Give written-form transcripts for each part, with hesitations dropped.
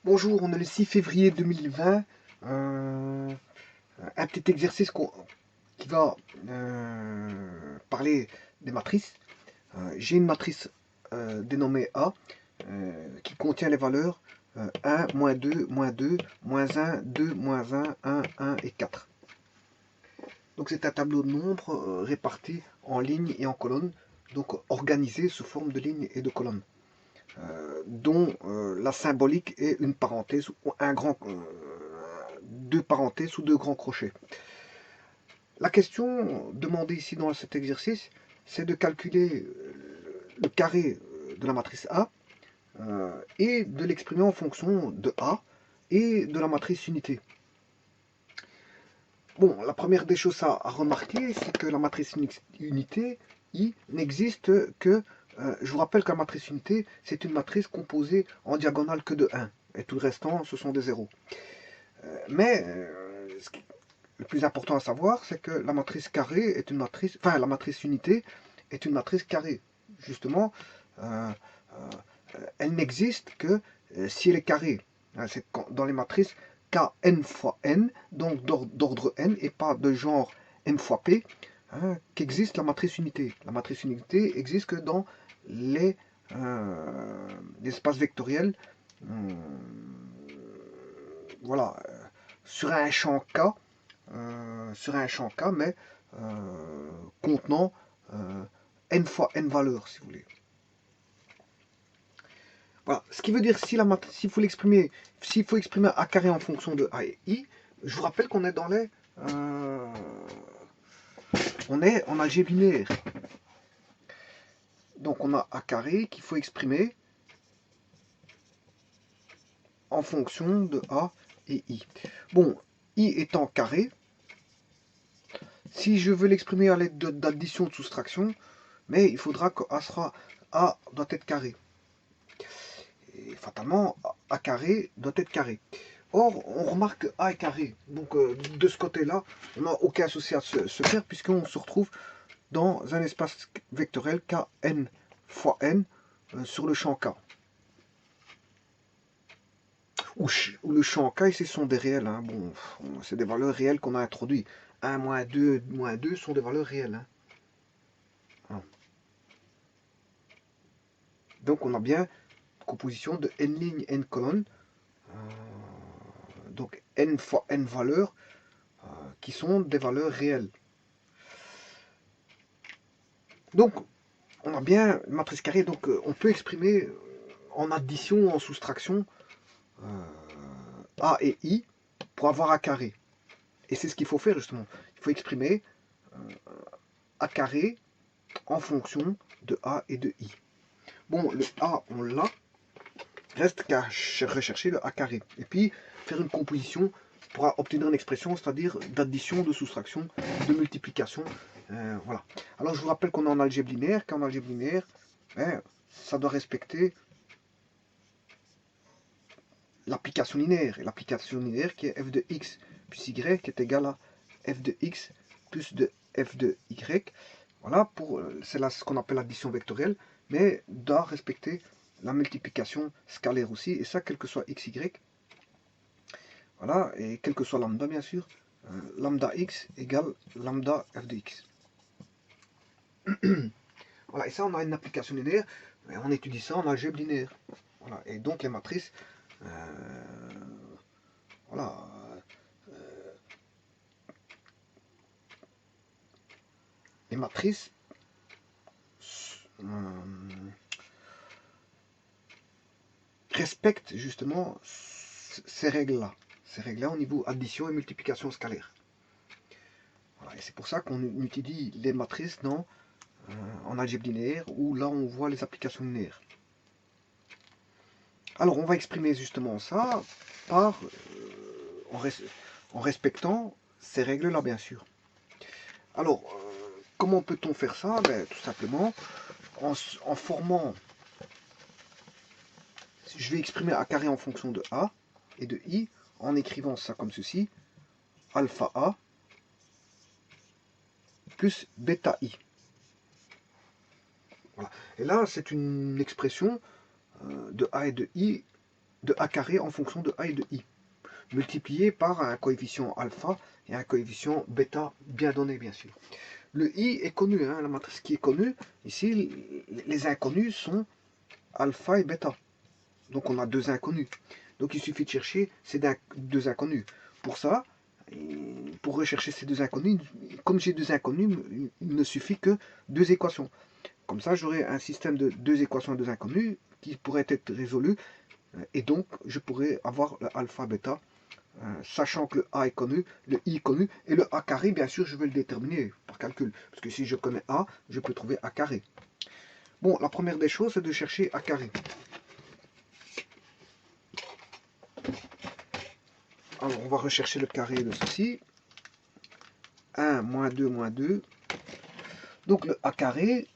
Bonjour, on est le 6 février 2020. Un petit exercice qui va parler des matrices. J'ai une matrice dénommée A qui contient les valeurs 1, moins 2, moins 2, moins 1, 2, moins 1 et 4. Donc c'est un tableau de nombres réparti en lignes et en colonnes, donc organisé sous forme de lignes et de colonnes. Dont la symbolique est une parenthèse ou deux parenthèses ou deux grands crochets. La question demandée ici dans cet exercice, c'est de calculer le carré de la matrice A et de l'exprimer en fonction de A et de la matrice unité. Bon, la première des choses à remarquer, c'est que la matrice unité, I, n'existe que... je vous rappelle que la matrice unité, c'est une matrice composée en diagonale que de 1. Et tout le restant, ce sont des zéros. Le plus important à savoir, c'est que la matrice carrée est une matrice... Enfin, la matrice unité est une matrice carrée. Justement, elle n'existe que si elle est carrée. C'est dans les matrices Kn fois n, donc d'ordre n, et pas de genre m fois p, qu'existe la matrice unité. La matrice unité existe que dans les espaces vectoriels, voilà, sur un champ K, mais contenant n fois n valeurs, si vous voulez. Voilà. Ce qui veut dire, s'il faut exprimer A carré en fonction de A et I, je vous rappelle qu'on est dans les... on est en algèbre linéaire. Donc on a A carré qu'il faut exprimer en fonction de A et I. Bon, I étant carré, si je veux l'exprimer à l'aide d'addition de soustraction, mais il faudra que A doit être carré. Et fatalement, A carré doit être carré. Or, on remarque que A est carré. Donc, de ce côté-là, on n'a aucun souci à se faire, puisqu'on se retrouve dans un espace vectoriel Kn fois n sur le champ K. Où le champ K, ici, sont des réels. Hein. Bon, c'est des valeurs réelles qu'on a introduites. 1, moins 2 sont des valeurs réelles. Hein. Donc, on a bien composition de n lignes, n colonnes. Donc, n fois n valeurs qui sont des valeurs réelles. Donc, on a bien une matrice carrée, donc on peut exprimer en addition ou en soustraction A et I pour avoir A carré. Et c'est ce qu'il faut faire justement. Il faut exprimer A carré en fonction de A et de I. Bon, le A, on l'a. Reste qu'à rechercher le A carré. Et puis, faire une composition pour obtenir une expression, c'est-à-dire d'addition, de soustraction, de multiplication. Voilà. Alors, je vous rappelle qu'on est en algèbre linéaire. Qu'en algèbre linéaire, ça doit respecter l'application linéaire. Et l'application linéaire qui est f de x plus y est égal à f de x plus de f de y. Voilà, c'est là ce qu'on appelle l'addition vectorielle, mais doit respecter la multiplication scalaire aussi, et ça quel que soit x, y. Voilà, et quel que soit lambda bien sûr, lambda x égale lambda f de x. Voilà, et ça on a une application linéaire, mais on étudie ça en algèbre linéaire. Voilà, et donc les matrices, voilà, les matrices respectent justement ces règles-là. Ces règles-là au niveau addition et multiplication scalaire. Voilà, et c'est pour ça qu'on utilise les matrices en algèbre linéaire, où là on voit les applications linéaires. Alors on va exprimer justement ça par en respectant ces règles-là bien sûr. Alors, comment peut-on faire ça? Tout simplement en formant, je vais exprimer A carré en fonction de A et de I, en écrivant ça comme ceci, alpha A plus bêta I. Voilà. Voilà. Et là, c'est une expression de a et de i, de a carré en fonction de a et de i, multiplié par un coefficient alpha et un coefficient bêta bien donné, bien sûr. Le i est connu, hein, la matrice qui est connue. Ici, les inconnus sont alpha et bêta. Donc on a deux inconnus. Donc il suffit de chercher ces deux inconnus. Pour ça, pour rechercher ces deux inconnus, comme j'ai deux inconnus, il ne suffit que deux équations. Comme ça, j'aurai un système de deux équations à deux inconnus qui pourrait être résolu. Et donc, je pourrais avoir le alpha, bêta, sachant que le a est connu, le i est connu, et le a carré, bien sûr, je vais le déterminer par calcul. Parce que si je connais a, je peux trouver a carré. Bon, la première des choses, c'est de chercher a carré. Alors, on va rechercher le carré de ceci. 1, moins 2, moins 2. Donc, le a carré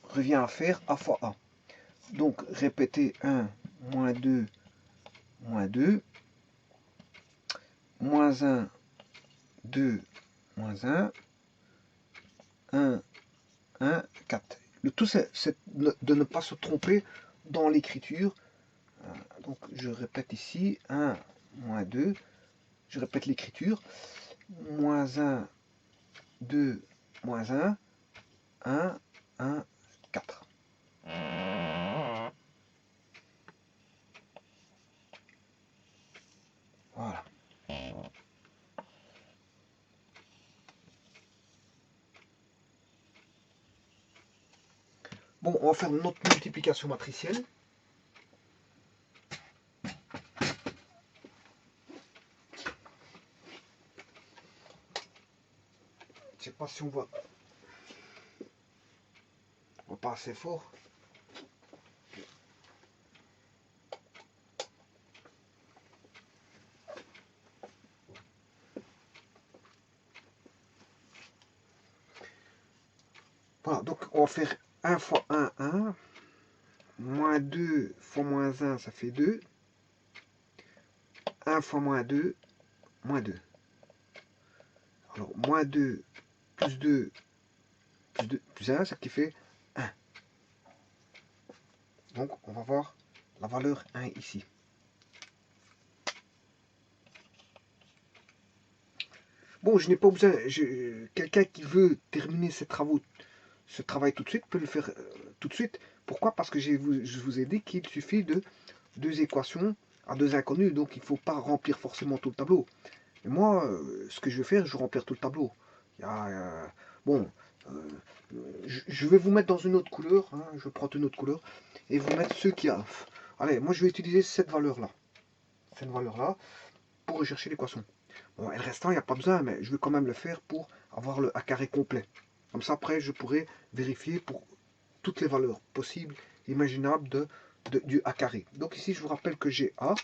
revient à faire a fois a. Donc, répéter 1, moins 2, moins 2. Moins 1, 2, moins 1. 1, 1, 4. Le tout, c'est de ne pas se tromper dans l'écriture. Donc, je répète ici 1, moins 2. Je répète l'écriture. Moins 1, 2, moins 1. 1, 1, 4. Voilà. Bon, on va faire une autre multiplication matricielle. Je sais pas si on va... On va pas assez fort. Voilà, donc on va faire 1 fois 1, 1. Moins 2 fois moins 1, ça fait 2. 1 fois moins 2, moins 2. Alors, moins 2 plus 2 plus 2 plus 1, ce qui fait 1. Donc, on va voir la valeur 1 ici. Bon, je n'ai pas besoin... Quelqu'un qui veut terminer ce travail tout de suite peut le faire tout de suite. Pourquoi? Parce que je vous ai dit qu'il suffit de deux équations à deux inconnus. Donc, il ne faut pas remplir forcément tout le tableau. Et moi, ce que je vais faire, je vais remplir tout le tableau. Bon, je vais vous mettre dans une autre couleur. Hein, je vais prendre une autre couleur. Et vous mettre ceux qui a. Allez, moi je vais utiliser cette valeur-là. Cette valeur-là pour rechercher l'équation. Bon, et le restant, il n'y a pas besoin, mais je vais quand même le faire pour avoir le a carré complet. Comme ça, après, je pourrai vérifier pour toutes les valeurs possibles, imaginables du a carré. Donc ici, je vous rappelle que j'ai A,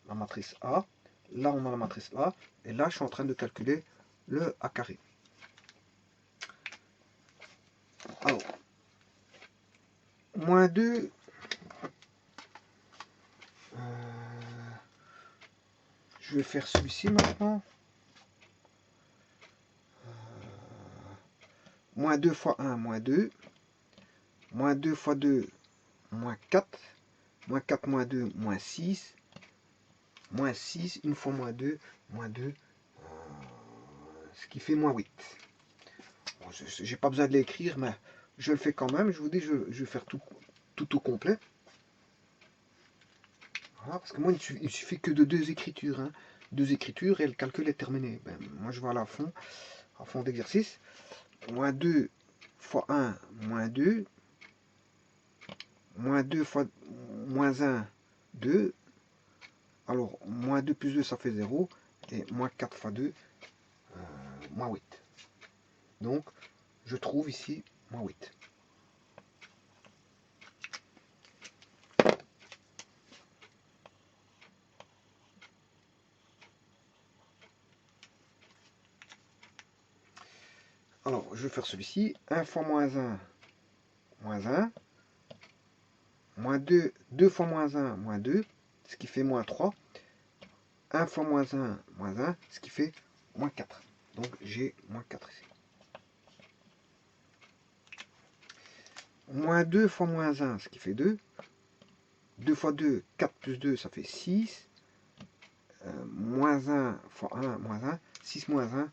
la matrice A. Là, on a la matrice A. Et là, je suis en train de calculer le a carré. Alors, moins 2. Je vais faire celui-ci maintenant. Moins 2 fois 1, moins 2. Moins 2 fois 2, moins 4. Moins 4, moins 2, moins 6. Moins 6, une fois moins 2, ce qui fait moins 8. Bon, j'ai pas besoin de l'écrire, mais je le fais quand même. Je vous dis, je vais faire tout au complet. Voilà, parce que moi, il suffit que de deux écritures. Hein. Deux écritures et le calcul est terminé. Ben, moi, je vais à fond d'exercice. Moins 2 fois 1, moins 2. Moins 2 fois moins 1, 2. Alors, moins 2 plus 2, ça fait 0. Et moins 4 fois 2, moins 8. Donc, je trouve ici moins 8. Alors, je vais faire celui-ci. 1 fois moins 1, moins 1. Moins 2, 2 fois moins 1, moins 2. Ce qui fait moins 3. 1 fois moins 1, moins 1. Ce qui fait moins 4. Donc, j'ai moins 4 ici. moins 2 fois moins 1, ce qui fait 2. 2 fois 2, 4 plus 2, ça fait 6. Moins 1 fois 1, moins 1. 6 moins 1,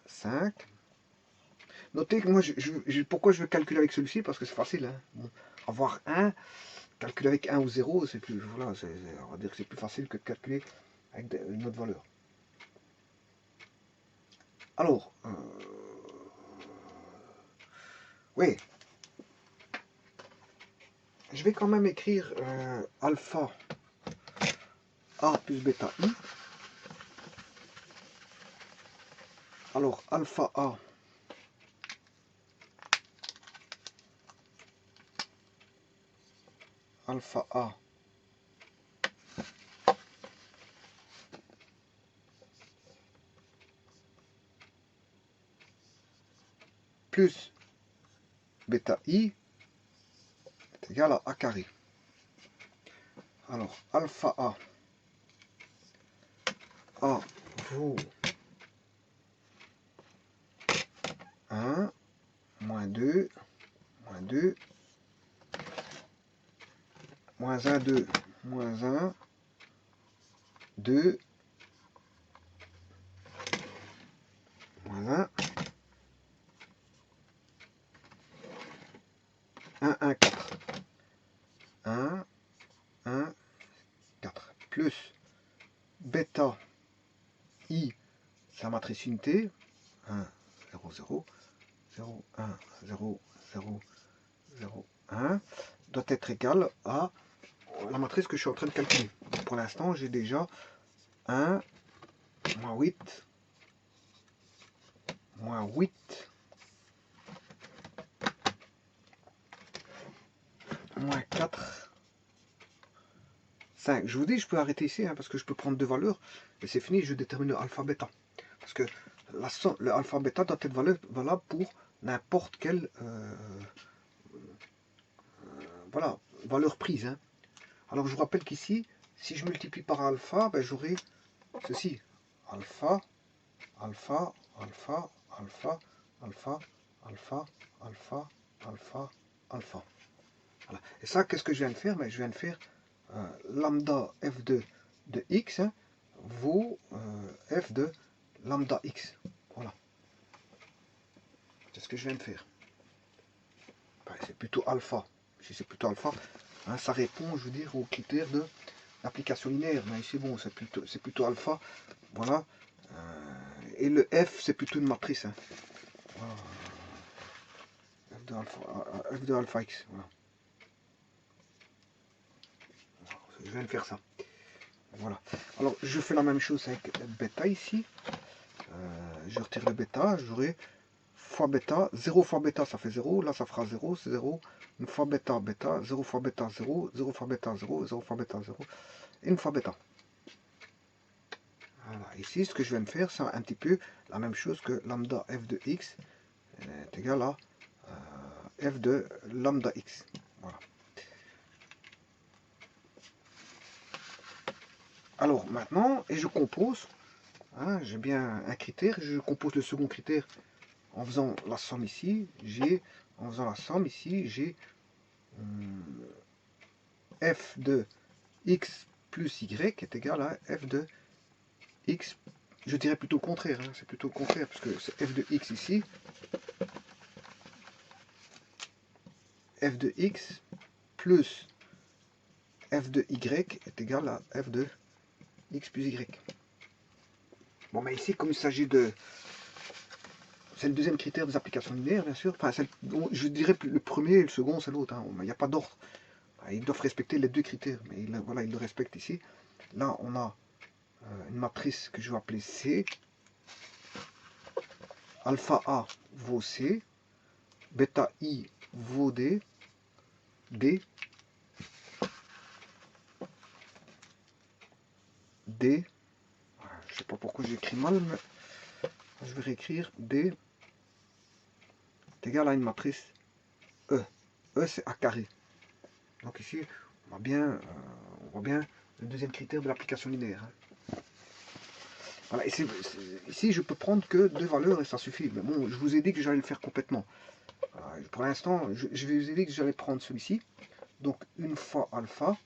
5. Notez que moi, pourquoi je veux calculer avec celui-ci? Parce que c'est facile. Hein. Bon, avoir 1, calculer avec 1 ou 0, c'est plus, voilà, on va dire que c'est plus facile que de calculer avec une autre valeur. Alors, oui, je vais quand même écrire alpha A plus bêta I. Alors, alpha A plus bêta I est égal à A carré. Alors, alpha A vaut 1, moins 2, moins 2, moins 1, 2, moins 1, 2, moins 1, 1, 1, 4. 1, 1, 4. Plus bêta I, c'est la matrice unité. 1, 0, 0, 0, 1, 0, 0, 0, 1, doit être égal à la matrice que je suis en train de calculer. Pour l'instant, j'ai déjà 1, moins 8, moins 8, moins 4, 5. Je vous dis, je peux arrêter ici, hein, parce que je peux prendre deux valeurs, et c'est fini, je détermine le alpha bêta. Parce que le alpha bêta doit être valable pour n'importe quelle voilà, valeur prise. Hein. Alors je vous rappelle qu'ici, si je multiplie par alpha, ben, j'aurai ceci. Alpha, alpha, alpha, alpha, alpha, alpha, alpha, alpha, alpha. Voilà. Et ça, qu'est-ce que je viens de faire? Ben, je viens de faire lambda f2 de x hein, vaut f de lambda x. Voilà. C'est ce que je viens de faire. Ben, c'est plutôt alpha. Si c'est plutôt alpha, hein, ça répond, je veux dire, aux critères de l'application linéaire. Mais ici, bon, c'est plutôt alpha. Voilà. Et le f, c'est plutôt une matrice. Hein. Voilà. F de alpha x. Voilà. Je viens de faire ça. Voilà. Alors, je fais la même chose avec bêta ici. Je retire le bêta, j'aurai fois bêta, 0 fois bêta ça fait 0, là ça fera 0, c'est 0, une fois bêta, bêta, 0 fois bêta, 0, 0 fois bêta, 0, 0 fois bêta, 0, et une fois bêta. Voilà, ici ce que je viens de faire, c'est un petit peu la même chose que lambda f de x est égal à f de lambda x. Voilà. Alors maintenant, et je compose, hein, j'ai bien un critère, je compose le second critère en faisant la somme ici, en faisant la somme ici, j'ai f de x plus y est égal à f de x, je dirais plutôt le contraire, hein, c'est plutôt le contraire, parce que c'est f de x ici, f de x plus f de y est égal à f de x plus y. Bon, mais ici, comme il s'agit de... C'est le deuxième critère des applications linéaires, bien sûr. Enfin, je dirais le premier et le second, c'est l'autre. Hein. Il n'y a pas d'ordre. Ils doivent respecter les deux critères, mais voilà, ils le respectent ici. Là, on a une matrice que je vais appeler C. Alpha A vaut C. Bêta I vaut D. D. D. Je ne sais pas pourquoi j'écris mal, mais je vais réécrire D est égal à une matrice E. E, c'est A carré. Donc ici, on voit bien le deuxième critère de l'application linéaire. Hein. Voilà, et ici, je peux prendre que deux valeurs et ça suffit. Mais bon, je vous ai dit que j'allais le faire complètement. pour l'instant, je vais vous dire que j'allais prendre celui-ci. Donc, une fois alpha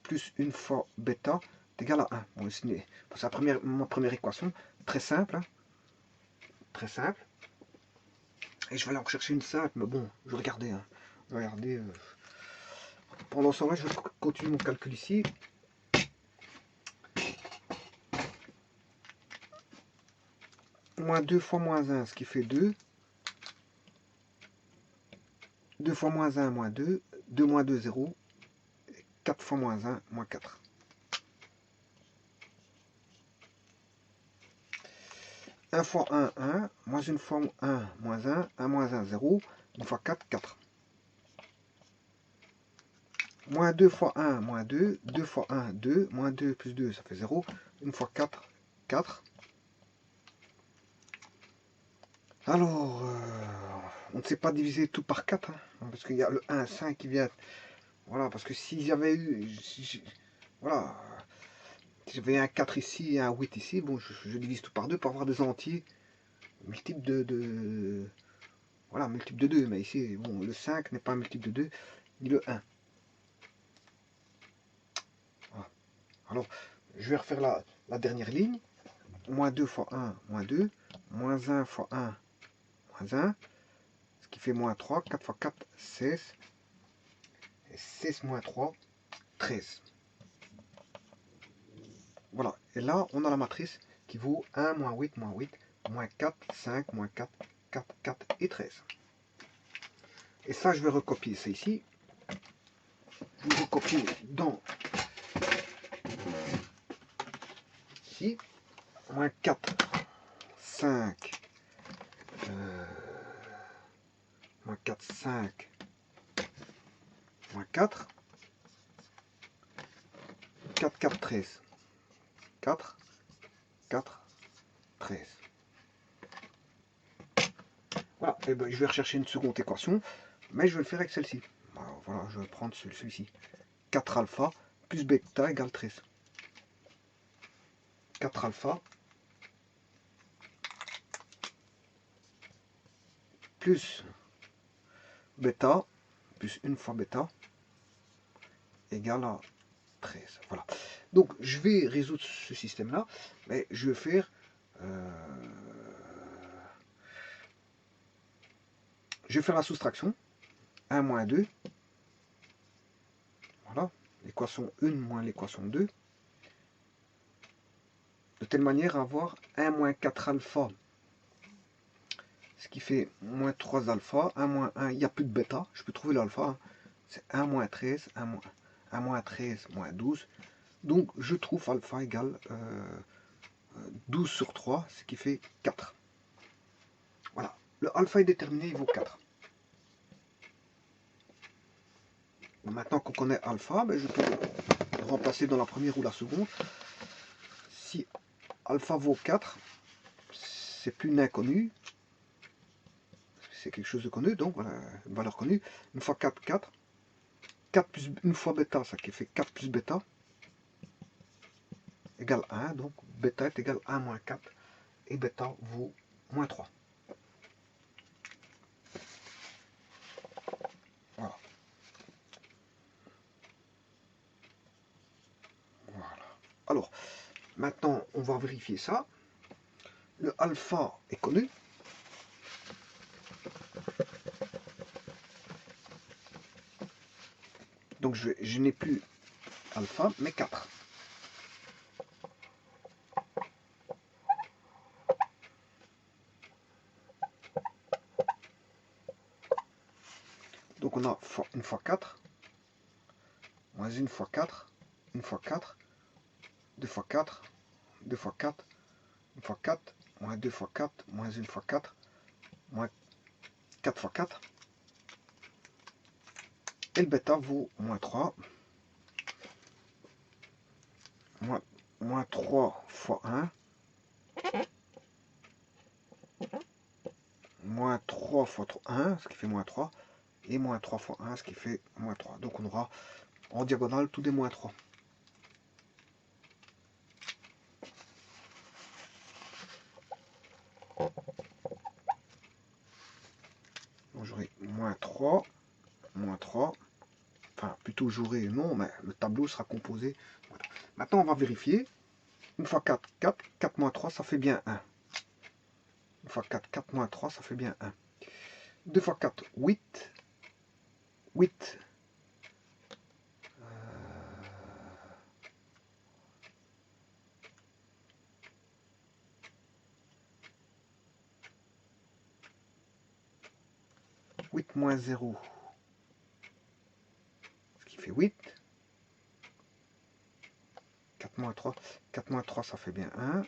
plus une fois bêta est égal à 1. Bon, c'est ma première équation, très simple. Hein, très simple. Et je vais aller en chercher une simple, mais bon, je vais regarder. Hein, regardez. Pendant ce temps-là, je vais continuer mon calcul ici. Moins 2 fois moins 1, ce qui fait 2. 2 fois moins 1, moins 2. 2 moins 2, 0. 4 fois moins 1, moins 4. Un fois 1, 1. Moins une fois 1, moins 1. 1 moins 1, 0. 1 fois 4, 4. Moins 2 fois 1, moins 2. 2 fois 1, 2. Moins 2 plus 2, ça fait 0. 1 fois 4, 4. Alors, on ne sait pas diviser tout par 4. Hein, parce qu'il y a le 1, 5 qui vient. Voilà, parce que s'il y avait eu... voilà. Si j'avais un 4 ici et un 8 ici, bon, je divise tout par 2 pour avoir des entiers multiples voilà, multiple de 2. Mais ici, bon, le 5 n'est pas un multiple de 2, ni le 1. Voilà. Alors, je vais refaire la dernière ligne. Moins 2 fois 1, moins 2. Moins 1 fois 1, moins 1. Ce qui fait moins 3. 4 fois 4, 16. Et 16 moins 3, 13. Voilà. Et là, on a la matrice qui vaut 1, moins 8, moins 8, moins 4, 5, moins 4, 4, 4 et 13. Et ça, je vais recopier ça ici. Je vais recopier dans ici. Moins 4, 5, moins 4, 5, moins 4, 4, 4, 13. 4, 4, 13. Voilà, et ben, je vais rechercher une seconde équation, mais je vais le faire avec celle-ci. Voilà, je vais prendre celui-ci. 4 alpha plus bêta égale 13. 4 alpha plus bêta plus 1 fois bêta égale à 13. Voilà. Donc je vais résoudre ce système-là, mais je vais faire la soustraction. 1 moins 2. Voilà. L'équation 1 moins l'équation 2. De telle manière à avoir 1 moins 4 alpha. Ce qui fait moins 3 alpha. 1 moins 1, il n'y a plus de bêta. Je peux trouver l'alpha. Hein. C'est 1 moins 13. 1 moins 13 moins 12. Donc je trouve alpha égale 12 sur 3, ce qui fait 4. Voilà. Le alpha est déterminé, il vaut 4. Maintenant qu'on connaît alpha, ben je peux le remplacer dans la première ou la seconde. Si alpha vaut 4, c'est plus une inconnue. C'est quelque chose de connu, donc voilà, une valeur connue. Une fois 4, 4. 4 plus une fois bêta, ça qui fait 4 plus bêta égale 1. Donc bêta est égal à 1 moins 4. Et bêta vaut moins 3. Voilà. Voilà. Alors, maintenant, on va vérifier ça. Le alpha est connu. Donc je n'ai plus alpha, mais 4. Donc on a une fois 4, moins une fois 4, une fois 4, 2 fois 4, 2 fois 4, une fois 4, moins 2 fois 4, moins une fois 4, moins 4 fois 4. Et le bêta vaut moins 3. Moins 3 fois 1. Moins 3 fois 1, ce qui fait moins 3. Et moins 3 fois 1, ce qui fait moins 3. Donc on aura en diagonale tous des moins 3. Donc j'aurai moins 3, enfin plutôt j'aurai non, mais le tableau sera composé. Voilà. Maintenant on va vérifier. Une fois 4, 4, 4 moins 3, ça fait bien 1. Une fois 4, 4 moins 3, ça fait bien 1. 2 fois 4, 8. 8. 8 moins 0, ce qui fait 8. 4 moins 3, 4 moins 3, ça fait bien 1.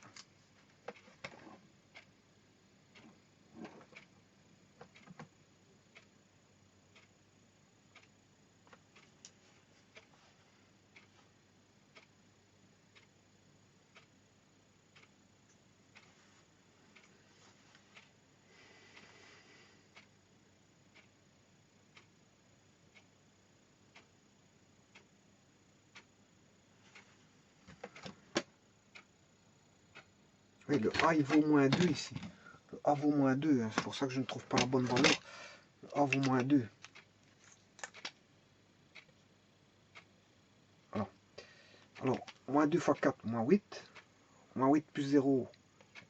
Oui, le A il vaut moins 2 ici. Le A vaut moins 2, hein. C'est pour ça que je ne trouve pas la bonne valeur. Le A vaut moins 2. Alors, moins 2 fois 4, moins 8. Moins 8 plus 0,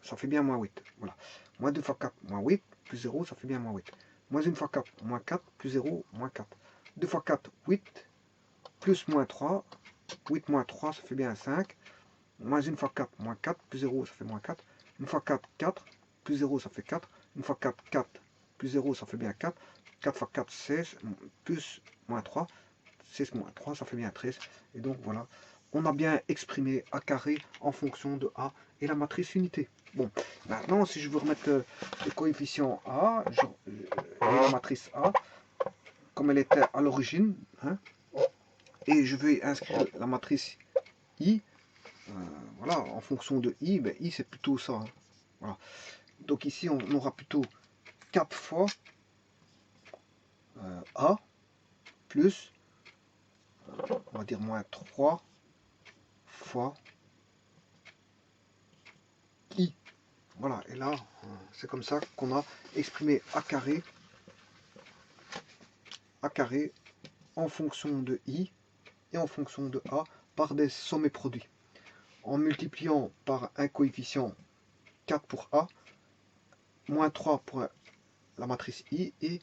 ça fait bien moins 8. Voilà. Moins 2 fois 4, moins 8, plus 0, ça fait bien moins 8. Moins 1 fois 4, moins 4, plus 0, moins 4. 2 fois 4, 8, plus moins 3. 8 moins 3, ça fait bien 5. Moins 1 fois 4, moins 4, plus 0, ça fait moins 4. 1 fois 4, 4, plus 0, ça fait 4. 1 fois 4, 4, plus 0, ça fait bien 4. 4 fois 4, 16, plus moins 3. 16 moins 3, ça fait bien 13. Et donc voilà, on a bien exprimé A carré en fonction de A et la matrice unité. Bon, maintenant si je veux remettre le coefficient A et la matrice A, comme elle était à l'origine, hein, et je vais inscrire la matrice I, voilà, en fonction de I, ben I c'est plutôt ça. Hein, voilà. Donc ici on aura plutôt 4 fois A plus, on va dire moins 3 fois I. Voilà, et là, c'est comme ça qu'on a exprimé A carré en fonction de I et en fonction de A par des sommets produits. En multipliant par un coefficient 4 pour A, moins 3 pour la matrice I, et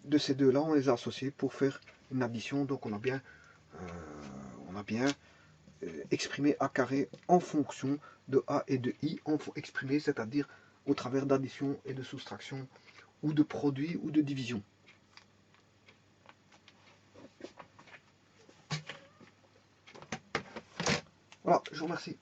de ces deux-là, on les a associés pour faire une addition. Donc on a bien exprimé A carré en fonction de A et de I, exprimé, c'est-à-dire au travers d'addition et de soustraction, ou de produit ou de division. Voilà, je vous remercie.